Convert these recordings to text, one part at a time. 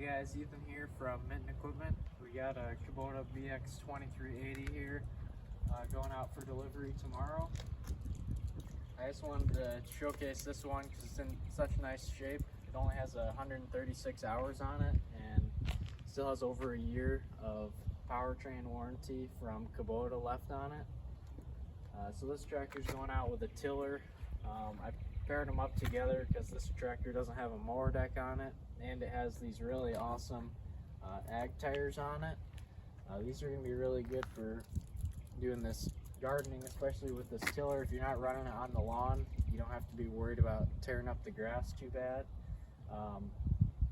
guys, Ethan here from Mitten Equipment. We got a Kubota BX80 here going out for delivery tomorrow. I just wanted to showcase this one because it's in such nice shape. It only has 136 hours on it and still has over a year of powertrain warranty from Kubota left on it. So this tractor is going out with a tiller. I paired them up together because this tractor doesn't have a mower deck on it, and it has these really awesome ag tires on it. These are going to be really good for doing this gardening, especially with this tiller. If you're not running it on the lawn, you don't have to be worried about tearing up the grass too bad.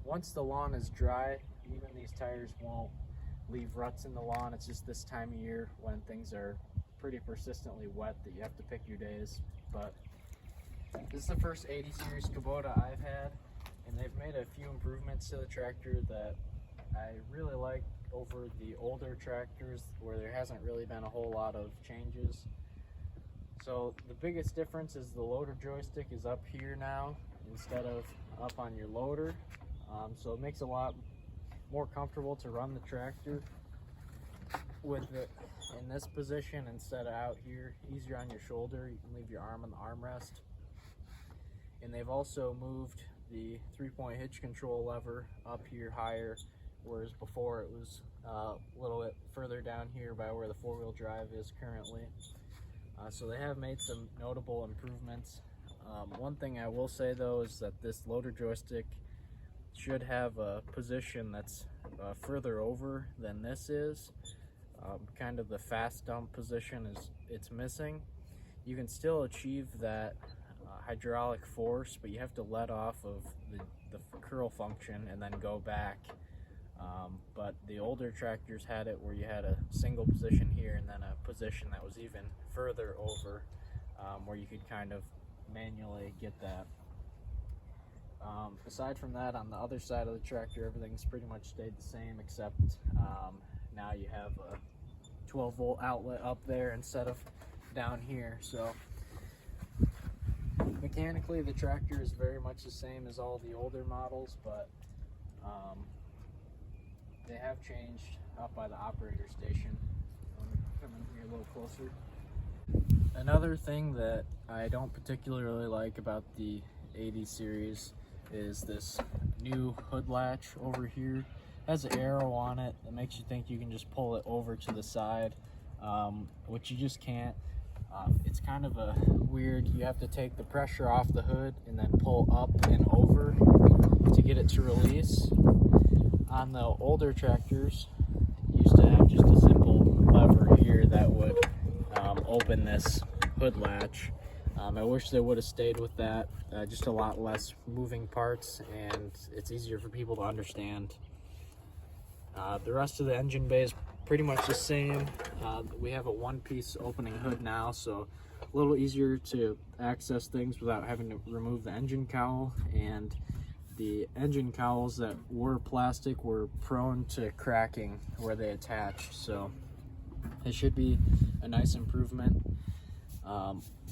Once the lawn is dry, even these tires won't leave ruts in the lawn. It's just this time of year when things are pretty persistently wet that you have to pick your days. But this is the first 80 series Kubota I've had, and they've made a few improvements to the tractor that I really like over the older tractors where there hasn't really been a whole lot of changes. So the biggest difference is the loader joystick is up here now instead of up on your loader. So it makes it a lot more comfortable to run the tractor with it in this position instead of out here. Easier on your shoulder. You can leave your arm on the armrest. And they've also moved the 3-point hitch control lever up here higher, whereas before it was a little bit further down here by where the 4-wheel drive is currently. So they have made some notable improvements. One thing I will say though is that this loader joystick should have a position that's further over than this is. Kind of the fast dump position it's missing. You can still achieve that hydraulic force, but you have to let off of the curl function and then go back. But the older tractors had it where you had a single position here and then a position that was even further over, where you could kind of manually get that. Aside from that, on the other side of the tractor, everything's pretty much stayed the same, except now you have a 12-volt outlet up there instead of down here. So mechanically the tractor is very much the same as all the older models, but they have changed up by the operator station. I'm going to come in here a little closer. Another thing that I don't particularly like about the 80 series is this new hood latch over here. It has an arrow on it that makes you think you can just pull it over to the side, which you just can't. It's kind of a weird, you have to take the pressure off the hood and then pull up and over to get it to release. On the older tractors, you used to have just a simple lever here that would open this hood latch. I wish they would have stayed with that. Just a lot less moving parts, and it's easier for people to understand. The rest of the engine bay is pretty much the same. We have a one-piece opening hood now, so a little easier to access things without having to remove the engine cowl. And the engine cowls that were plastic were prone to cracking where they attached, so it should be a nice improvement.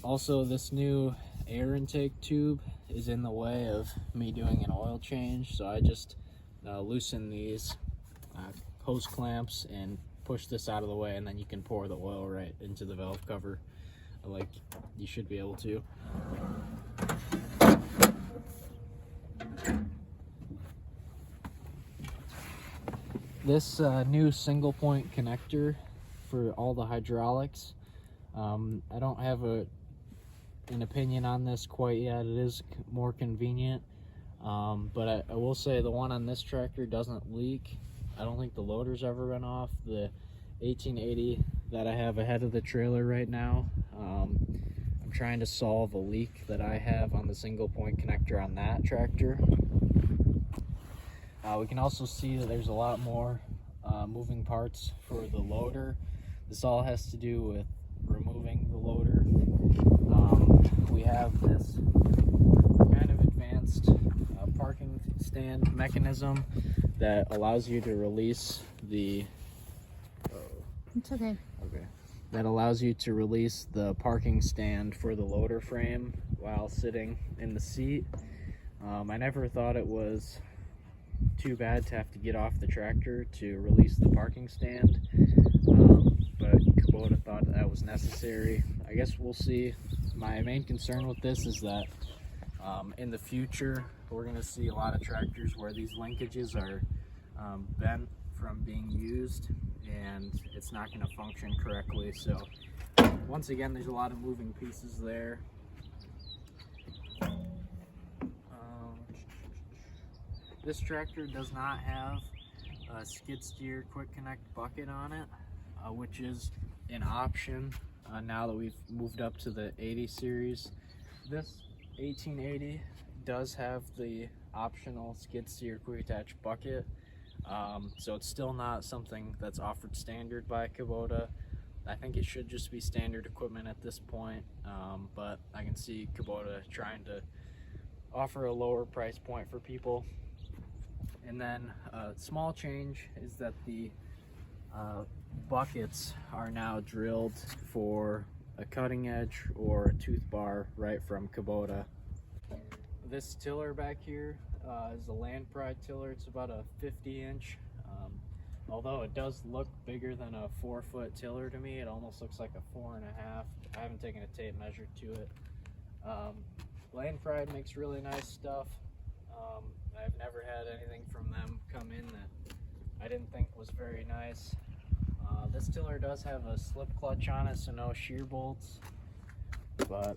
Also, this new air intake tube is in the way of me doing an oil change, so I just loosen these hose clamps and push this out of the way, and then you can pour the oil right into the valve cover like you should be able to. This new single point connector for all the hydraulics, I don't have an opinion on this quite yet. It is more convenient, but I will say the one on this tractor doesn't leak. I don't think the loader's ever run off. The 1880 that I have ahead of the trailer right now, I'm trying to solve a leak that I have on the single point connector on that tractor. We can also see that there's a lot more moving parts for the loader. This all has to do with removing the loader. We have this kind of advanced parking stand mechanism that allows you to release the It's okay. That allows you to release the parking stand for the loader frame while sitting in the seat. I never thought it was too bad to have to get off the tractor to release the parking stand, but Kubota thought that was necessary. I guess we'll see. My main concern with this is that in the future we're going to see a lot of tractors where these linkages are bent from being used and it's not going to function correctly. So once again, there's a lot of moving pieces there. This tractor does not have a skid steer quick connect bucket on it, which is an option now that we've moved up to the 80 series. This 1880 does have the optional skid steer quick attach bucket, so it's still not something that's offered standard by Kubota. I think it should just be standard equipment at this point, but I can see Kubota trying to offer a lower price point for people. And then a small change is that the buckets are now drilled for a cutting edge or a tooth bar right from Kubota. This tiller back here is a Land Pride tiller. It's about a 50-inch. Although it does look bigger than a 4-foot tiller to me, it almost looks like a 4.5. I haven't taken a tape measure to it. Land Pride makes really nice stuff. I've never had anything from them come in that I didn't think was very nice. This tiller does have a slip clutch on it, so no shear bolts, but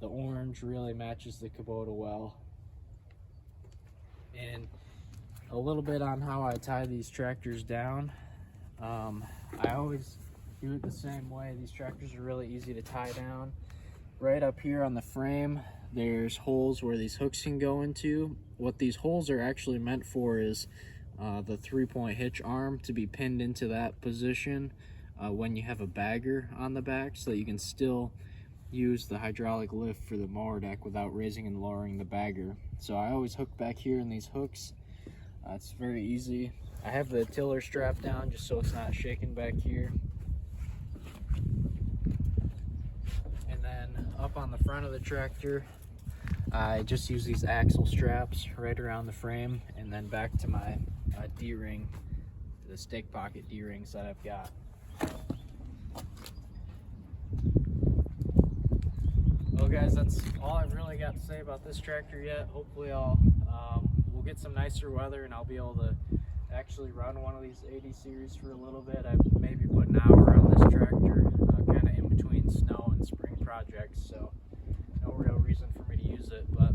the orange really matches the Kubota well. And a little bit on how I tie these tractors down. I always do it the same way. These tractors are really easy to tie down. Right up here on the frame, there's holes where these hooks can go into. What these holes are actually meant for is the 3-point hitch arm to be pinned into that position when you have a bagger on the back, so that you can still use the hydraulic lift for the mower deck without raising and lowering the bagger. So I always hook back here in these hooks. It's very easy. I have the tiller strapped down just so it's not shaking back here. And then up on the front of the tractor, I just use these axle straps right around the frame, and then back to my D-ring, the stake pocket D-rings that I've got. Well guys, that's all I've really got to say about this tractor yet. Hopefully we'll get some nicer weather and I'll be able to actually run one of these 80 series for a little bit. I maybe put an hour on this tractor, kind of in between snow and spring projects, so no real reason for me to use it. But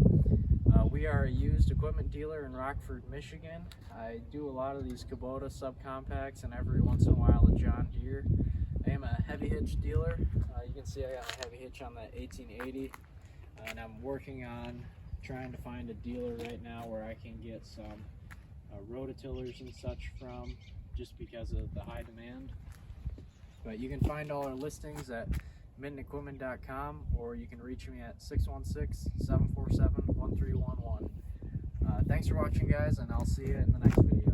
we are a used equipment dealer in Rockford, Michigan. I do a lot of these Kubota subcompacts and every once in a while a John Deere. I am a heavy hitch dealer. You can see I got a heavy hitch on that 1880, and I'm working on trying to find a dealer right now where I can get some rototillers and such from, just because of the high demand. But you can find all our listings at mittenequipment.com, or you can reach me at 616-747-1311. Thanks for watching guys, and I'll see you in the next video.